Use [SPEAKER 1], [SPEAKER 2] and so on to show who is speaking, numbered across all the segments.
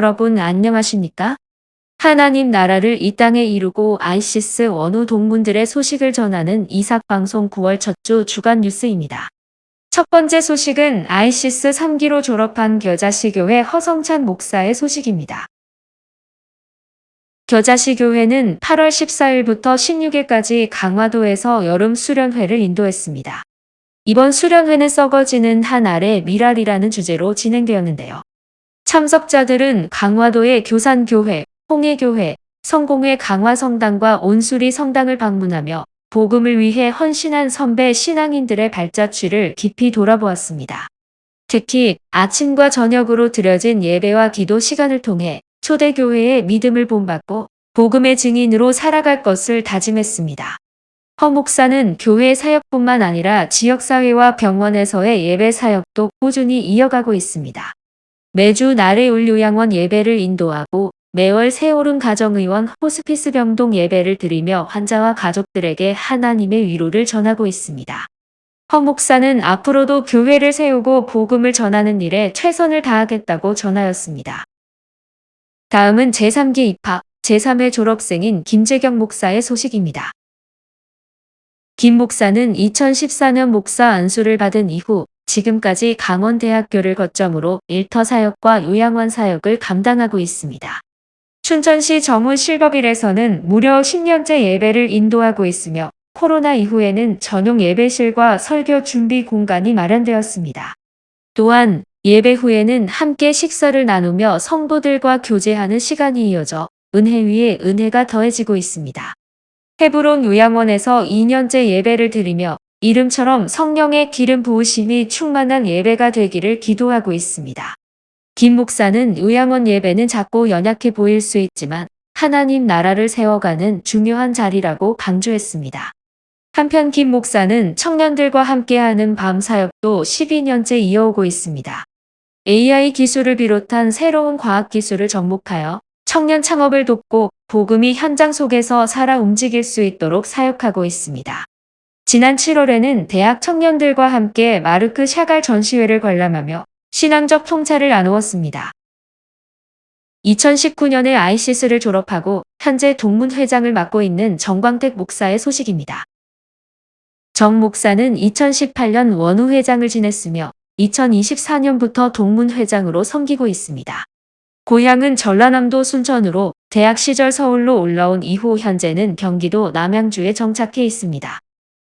[SPEAKER 1] 여러분 안녕하십니까? 하나님 나라를 이 땅에 이루고 아이시스 원우 동문들의 소식을 전하는 이삭방송 9월 첫 주 주간 뉴스입니다. 첫 번째 소식은 아이시스 3기로 졸업한 겨자씨교회 허성찬 목사의 소식입니다. 겨자씨교회는 8월 14일부터 16일까지 강화도에서 여름 수련회를 인도했습니다. 이번 수련회는 썩어지는 한 알의 미랄이라는 주제로 진행되었는데요. 참석자들은 강화도의 교산교회, 홍해교회, 성공회 강화성당과 온수리 성당을 방문하며 복음을 위해 헌신한 선배 신앙인들의 발자취를 깊이 돌아보았습니다. 특히 아침과 저녁으로 드려진 예배와 기도 시간을 통해 초대교회의 믿음을 본받고 복음의 증인으로 살아갈 것을 다짐했습니다. 허 목사는 교회 사역뿐만 아니라 지역사회와 병원에서의 예배 사역도 꾸준히 이어가고 있습니다. 매주 나래울 요양원 예배를 인도하고 매월 새오른 가정의원 호스피스 병동 예배를 드리며 환자와 가족들에게 하나님의 위로를 전하고 있습니다. 허 목사는 앞으로도 교회를 세우고 복음을 전하는 일에 최선을 다하겠다고 전하였습니다. 다음은 제3기 입학, 제3회 졸업생인 김재경 목사의 소식입니다. 김 목사는 2014년 목사 안수를 받은 이후 지금까지 강원대학교를 거점으로 일터 사역과 요양원 사역을 감당하고 있습니다. 춘천시 정운 실버빌에서는 무려 10년째 예배를 인도하고 있으며 코로나 이후에는 전용 예배실과 설교 준비 공간이 마련되었습니다. 또한 예배 후에는 함께 식사를 나누며 성도들과 교제하는 시간이 이어져 은혜 위에 은혜가 더해지고 있습니다. 헤브론 요양원에서 2년째 예배를 드리며 이름처럼 성령의 기름 부으심이 충만한 예배가 되기를 기도하고 있습니다. 김 목사는 요양원 예배는 작고 연약해 보일 수 있지만 하나님 나라를 세워가는 중요한 자리라고 강조했습니다. 한편 김 목사는 청년들과 함께하는 밤 사역도 12년째 이어오고 있습니다. AI 기술을 비롯한 새로운 과학 기술을 접목하여 청년 창업을 돕고 복음이 현장 속에서 살아 움직일 수 있도록 사역하고 있습니다. 지난 7월에는 대학 청년들과 함께 마르크 샤갈 전시회를 관람하며 신앙적 통찰을 나누었습니다. 2019년에 아이시스를 졸업하고 현재 동문회장을 맡고 있는 정광택 목사의 소식입니다. 정 목사는 2018년 원우회장을 지냈으며 2024년부터 동문회장으로 섬기고 있습니다. 고향은 전라남도 순천으로 대학 시절 서울로 올라온 이후 현재는 경기도 남양주에 정착해 있습니다.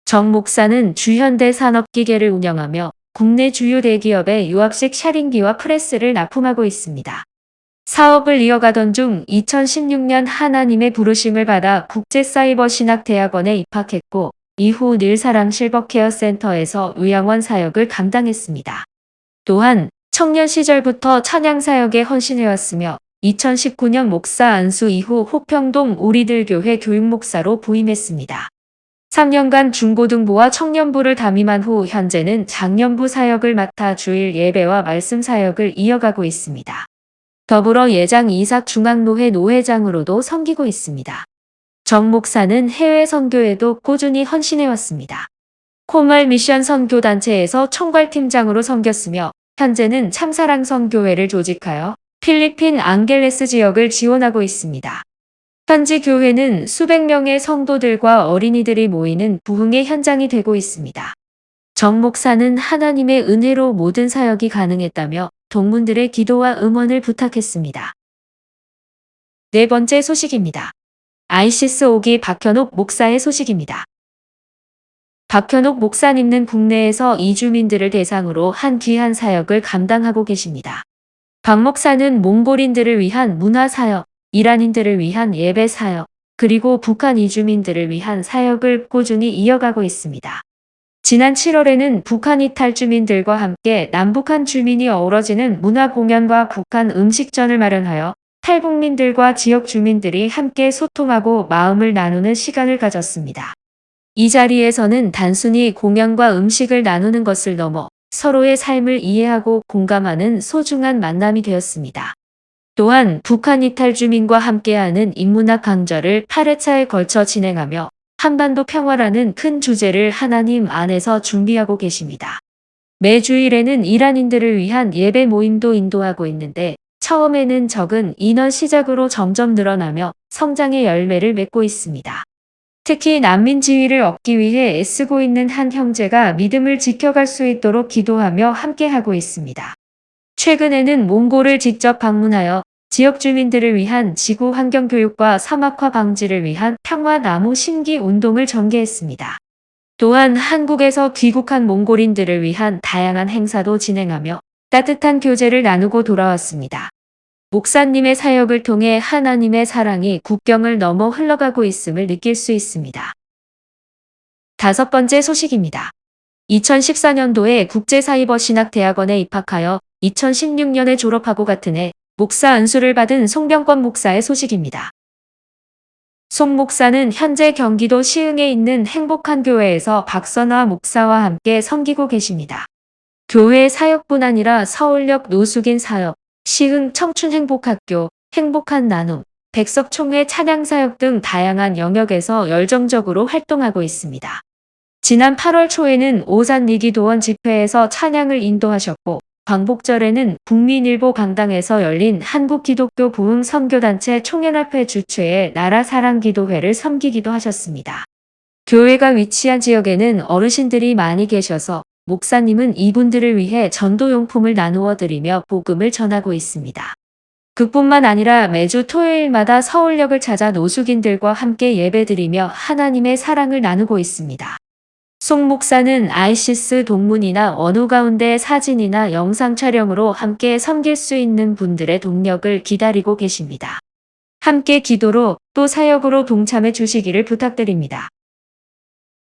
[SPEAKER 1] 정 목사는 주현대 산업기계를 운영하며 국내 주요 대기업의 유압식 샤링기와 프레스를 납품하고 있습니다. 사업을 이어가던 중 2016년 하나님의 부르심을 받아 국제사이버신학대학원에 입학했고 이후 늘사랑 실버케어센터에서 요양원 사역을 감당했습니다. 또한 청년 시절부터 찬양사역에 헌신해왔으며 2019년 목사 안수 이후 호평동 우리들교회 교육목사로 부임했습니다. 3년간 중고등부와 청년부를 담임한 후 현재는 장년부 사역을 맡아 주일 예배와 말씀 사역을 이어가고 있습니다. 더불어 예장 이삭 중앙노회 노회장으로도 섬기고 있습니다. 정 목사는 해외 선교에도 꾸준히 헌신해왔습니다. 코말 미션 선교단체에서 총괄팀장으로 섬겼으며 현재는 참사랑 선교회를 조직하여 필리핀 앙겔레스 지역을 지원하고 있습니다. 현지 교회는 수백 명의 성도들과 어린이들이 모이는 부흥의 현장이 되고 있습니다. 정 목사는 하나님의 은혜로 모든 사역이 가능했다며 동문들의 기도와 응원을 부탁했습니다. 네 번째 소식입니다. 아이시스 5기 박현옥 목사의 소식입니다. 박현옥 목사님은 국내에서 이주민들을 대상으로 한 귀한 사역을 감당하고 계십니다. 박 목사는 몽골인들을 위한 문화사역, 이란인들을 위한 예배 사역, 그리고 북한 이주민들을 위한 사역을 꾸준히 이어가고 있습니다. 지난 7월에는 북한 이탈 주민들과 함께 남북한 주민이 어우러지는 문화 공연과 북한 음식전을 마련하여 탈북민들과 지역 주민들이 함께 소통하고 마음을 나누는 시간을 가졌습니다. 이 자리에서는 단순히 공연과 음식을 나누는 것을 넘어 서로의 삶을 이해하고 공감하는 소중한 만남이 되었습니다. 또한 북한 이탈 주민과 함께하는 인문학 강좌를 8회차에 걸쳐 진행하며 한반도 평화라는 큰 주제를 하나님 안에서 준비하고 계십니다. 매 주일에는 이란인들을 위한 예배 모임도 인도하고 있는데 처음에는 적은 인원 시작으로 점점 늘어나며 성장의 열매를 맺고 있습니다. 특히 난민 지위를 얻기 위해 애쓰고 있는 한 형제가 믿음을 지켜갈 수 있도록 기도하며 함께하고 있습니다. 최근에는 몽골을 직접 방문하여 지역 주민들을 위한 지구 환경 교육과 사막화 방지를 위한 평화 나무 심기 운동을 전개했습니다. 또한 한국에서 귀국한 몽골인들을 위한 다양한 행사도 진행하며 따뜻한 교제를 나누고 돌아왔습니다. 목사님의 사역을 통해 하나님의 사랑이 국경을 넘어 흘러가고 있음을 느낄 수 있습니다. 5번째 소식입니다. 2014년도에 국제사이버신학대학원에 입학하여 2016년에 졸업하고 같은 해 목사 안수를 받은 송병권 목사의 소식입니다. 송 목사는 현재 경기도 시흥에 있는 행복한 교회에서 박선화 목사와 함께 섬기고 계십니다. 교회 사역뿐 아니라 서울역 노숙인 사역, 시흥 청춘행복학교, 행복한 나눔, 백석총회 찬양사역 등 다양한 영역에서 열정적으로 활동하고 있습니다. 지난 8월 초에는 오산 리기도원 집회에서 찬양을 인도하셨고 광복절에는 국민일보 강당에서 열린 한국기독교 부흥선교단체 총연합회 주최의 나라사랑기도회를 섬기기도 하셨습니다. 교회가 위치한 지역에는 어르신들이 많이 계셔서 목사님은 이분들을 위해 전도용품을 나누어 드리며 복음을 전하고 있습니다. 그뿐만 아니라 매주 토요일마다 서울역을 찾아 노숙인들과 함께 예배드리며 하나님의 사랑을 나누고 있습니다. 송 목사는 아이시스 동문이나 어느 가운데 사진이나 영상 촬영으로 함께 섬길 수 있는 분들의 동력을 기다리고 계십니다. 함께 기도로 또 사역으로 동참해 주시기를 부탁드립니다.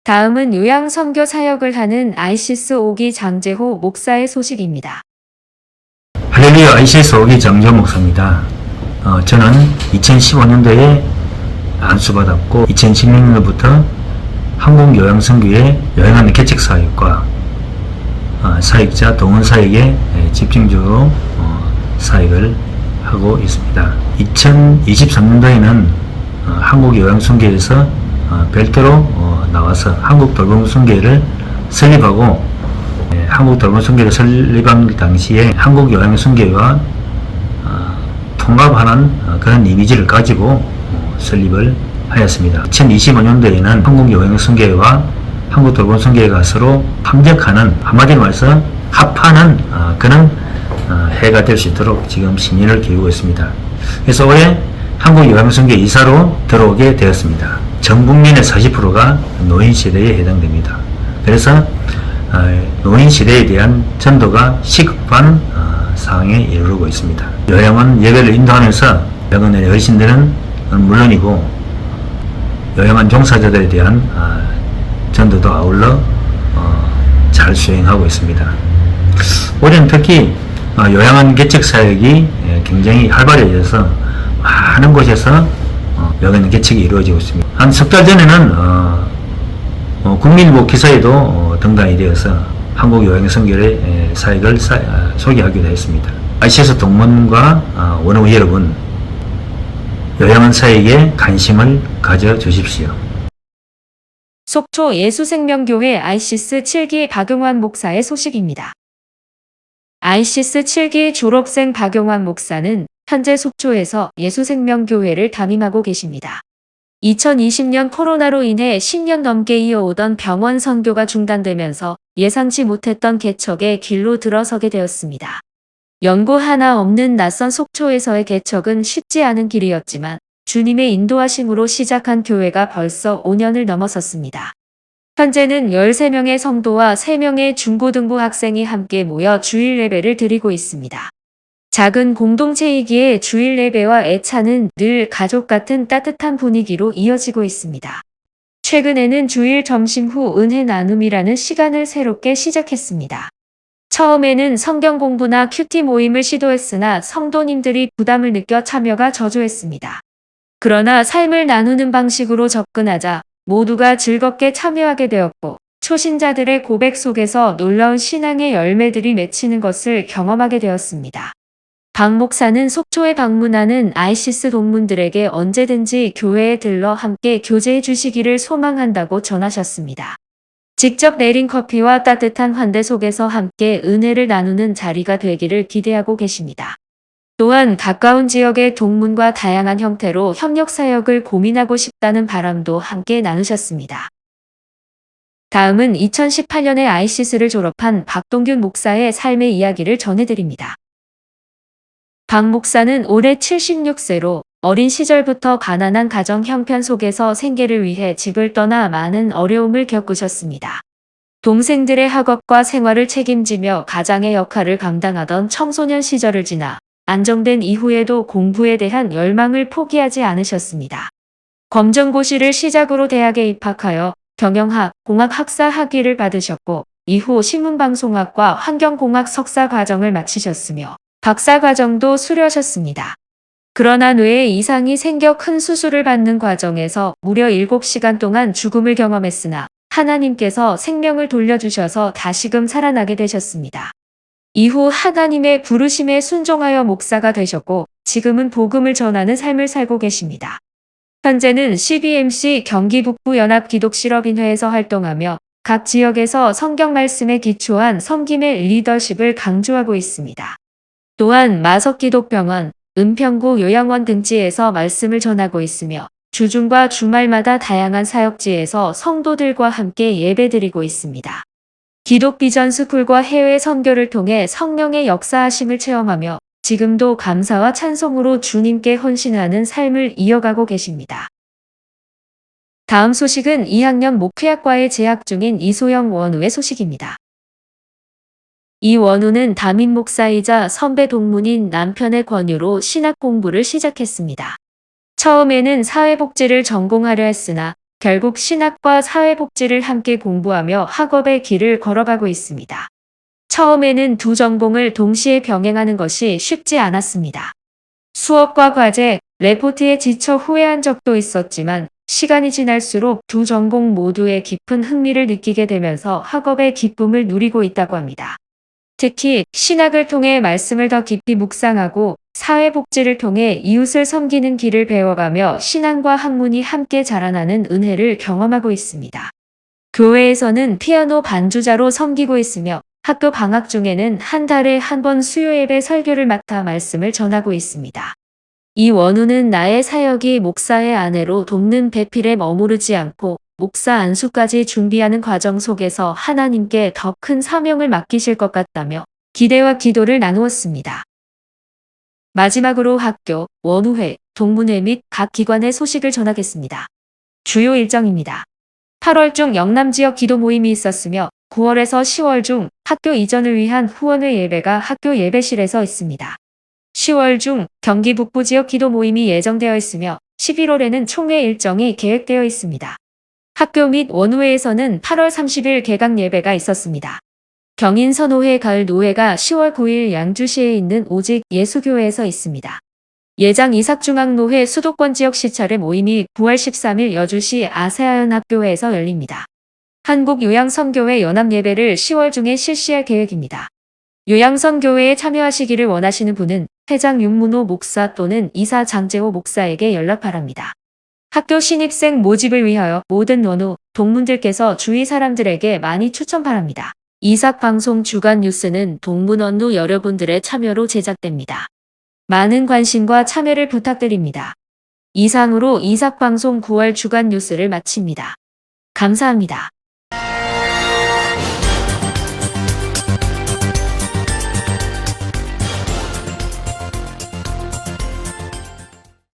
[SPEAKER 1] 다음은 요양 선교 사역을 하는 아이시스 5기 장재호 목사의 소식입니다.
[SPEAKER 2] 할렐루야, 아이시스 5기 장재호 목사입니다. 저는 2015년도에 안수받았고 2016년부터 한국요양선교회 요양하는 개척사역과 사역자 동원사역에 집중적으로 사역을 하고 있습니다. 2023년도에는 한국요양선교회에서 별도로 나와서 한국돌봄선교회를 설립하고 한국돌봄선교회를 설립한 당시에 한국요양선교회와 통합하는 그런 이미지를 가지고 설립을 하였습니다. 2025년도에는 한국요양선교회와 한국돌봄선교회가 서로 합력하는, 한마디로 말해서 합하는 그런 해가 될 수 있도록 지금 신인을 기울이고 있습니다. 그래서 올해 한국요양선교회 이사로 들어오게 되었습니다. 전 국민의 40%가 노인시대에 해당됩니다. 그래서 노인시대에 대한 전도가 시급한 상황에 이르르고 있습니다. 요양원 예배를 인도하면서 병원의 어르신들은 물론이고 요양원 종사자들에 대한 전도도 아울러 잘 수행하고 있습니다. 올해는 특히 요양원 개척 사역이 굉장히 활발해져서 많은 곳에서 요양원 개척이 이루어지고 있습니다. 한 석 달 전에는 국민일보 기사에도 등단이 되어서 한국요양선교회 사역을 소개하기도 했습니다. ICS 동문과 원어우 여러분, 요양원 사역에 관심을 가져주십시오.
[SPEAKER 1] 속초 예수생명교회 아이시스 7기 박용환 목사의 소식입니다. 아이시스 7기 졸업생 박용환 목사는 현재 속초에서 예수생명교회를 담임하고 계십니다. 2020년 코로나로 인해 10년 넘게 이어오던 병원 선교가 중단되면서 예상치 못했던 개척의 길로 들어서게 되었습니다. 연고 하나 없는 낯선 속초에서의 개척은 쉽지 않은 길이었지만 주님의 인도하심으로 시작한 교회가 벌써 5년을 넘어섰습니다. 현재는 13명의 성도와 3명의 중고등부 학생이 함께 모여 주일 예배를 드리고 있습니다. 작은 공동체이기에 주일 예배와 애찬은 늘 가족 같은 따뜻한 분위기로 이어지고 있습니다. 최근에는 주일 점심 후 은혜 나눔이라는 시간을 새롭게 시작했습니다. 처음에는 성경 공부나 큐티 모임을 시도했으나 성도님들이 부담을 느껴 참여가 저조했습니다. 그러나 삶을 나누는 방식으로 접근하자 모두가 즐겁게 참여하게 되었고 초신자들의 고백 속에서 놀라운 신앙의 열매들이 맺히는 것을 경험하게 되었습니다. 박 목사는 속초에 방문하는 아이시스 동문들에게 언제든지 교회에 들러 함께 교제해 주시기를 소망한다고 전하셨습니다. 직접 내린 커피와 따뜻한 환대 속에서 함께 은혜를 나누는 자리가 되기를 기대하고 계십니다. 또한 가까운 지역의 동문과 다양한 형태로 협력 사역을 고민하고 싶다는 바람도 함께 나누셨습니다. 다음은 2018년에 ICS를 졸업한 박동균 목사의 삶의 이야기를 전해드립니다. 박 목사는 올해 76세로 어린 시절부터 가난한 가정 형편 속에서 생계를 위해 집을 떠나 많은 어려움을 겪으셨습니다. 동생들의 학업과 생활을 책임지며 가장의 역할을 감당하던 청소년 시절을 지나 안정된 이후에도 공부에 대한 열망을 포기하지 않으셨습니다. 검정고시를 시작으로 대학에 입학하여 경영학, 공학 학사 학위를 받으셨고 이후 신문방송학과 환경공학 석사 과정을 마치셨으며 박사 과정도 수료하셨습니다. 그러나 뇌에 이상이 생겨 큰 수술을 받는 과정에서 무려 7시간 동안 죽음을 경험했으나 하나님께서 생명을 돌려주셔서 다시금 살아나게 되셨습니다. 이후 하나님의 부르심에 순종하여 목사가 되셨고 지금은 복음을 전하는 삶을 살고 계십니다. 현재는 CBMC 경기북부 연합기독실업인회에서 활동하며 각 지역에서 성경 말씀에 기초한 섬김의 리더십을 강조하고 있습니다. 또한 마석기독병원, 은평구 요양원 등지에서 말씀을 전하고 있으며 주중과 주말마다 다양한 사역지에서 성도들과 함께 예배드리고 있습니다. 기독비전스쿨과 해외 선교를 통해 성령의 역사하심을 체험하며 지금도 감사와 찬송으로 주님께 헌신하는 삶을 이어가고 계십니다. 다음 소식은 2학년 목회학과에 재학 중인 이소영 원우의 소식입니다. 이 원우는 담임 목사이자 선배 동문인 남편의 권유로 신학 공부를 시작했습니다. 처음에는 사회복지를 전공하려 했으나 결국 신학과 사회복지를 함께 공부하며 학업의 길을 걸어가고 있습니다. 처음에는 두 전공을 동시에 병행하는 것이 쉽지 않았습니다. 수업과 과제, 레포트에 지쳐 후회한 적도 있었지만 시간이 지날수록 두 전공 모두에 깊은 흥미를 느끼게 되면서 학업의 기쁨을 누리고 있다고 합니다. 특히 신학을 통해 말씀을 더 깊이 묵상하고 사회복지를 통해 이웃을 섬기는 길을 배워가며 신앙과 학문이 함께 자라나는 은혜를 경험하고 있습니다. 교회에서는 피아노 반주자로 섬기고 있으며 학교 방학 중에는 한 달에 한 번 수요예배 설교를 맡아 말씀을 전하고 있습니다. 이 원우는 나의 사역이 목사의 아내로 돕는 배필에 머무르지 않고 목사 안수까지 준비하는 과정 속에서 하나님께 더 큰 사명을 맡기실 것 같다며 기대와 기도를 나누었습니다. 마지막으로 학교, 원우회, 동문회 및 각 기관의 소식을 전하겠습니다. 주요 일정입니다. 8월 중 영남 지역 기도 모임이 있었으며 9월에서 10월 중 학교 이전을 위한 후원회 예배가 학교 예배실에서 있습니다. 10월 중 경기 북부 지역 기도 모임이 예정되어 있으며 11월에는 총회 일정이 계획되어 있습니다. 학교 및 원우회에서는 8월 30일 개강 예배가 있었습니다. 경인선호회 가을 노회가 10월 9일 양주시에 있는 오직 예수교회에서 있습니다. 예장 이삭중앙노회 수도권 지역 시찰의 모임이 9월 13일 여주시 아세아연합교회에서 열립니다. 한국요양선교회 연합예배를 10월 중에 실시할 계획입니다. 요양선교회에 참여하시기를 원하시는 분은 회장 윤문호 목사 또는 이사 장재호 목사에게 연락 바랍니다. 학교 신입생 모집을 위하여 모든 원우, 동문들께서 주위 사람들에게 많이 추천 바랍니다. 이삭방송 주간 뉴스는 동문 원우 여러분들의 참여로 제작됩니다. 많은 관심과 참여를 부탁드립니다. 이상으로 이삭방송 9월 주간 뉴스를 마칩니다. 감사합니다.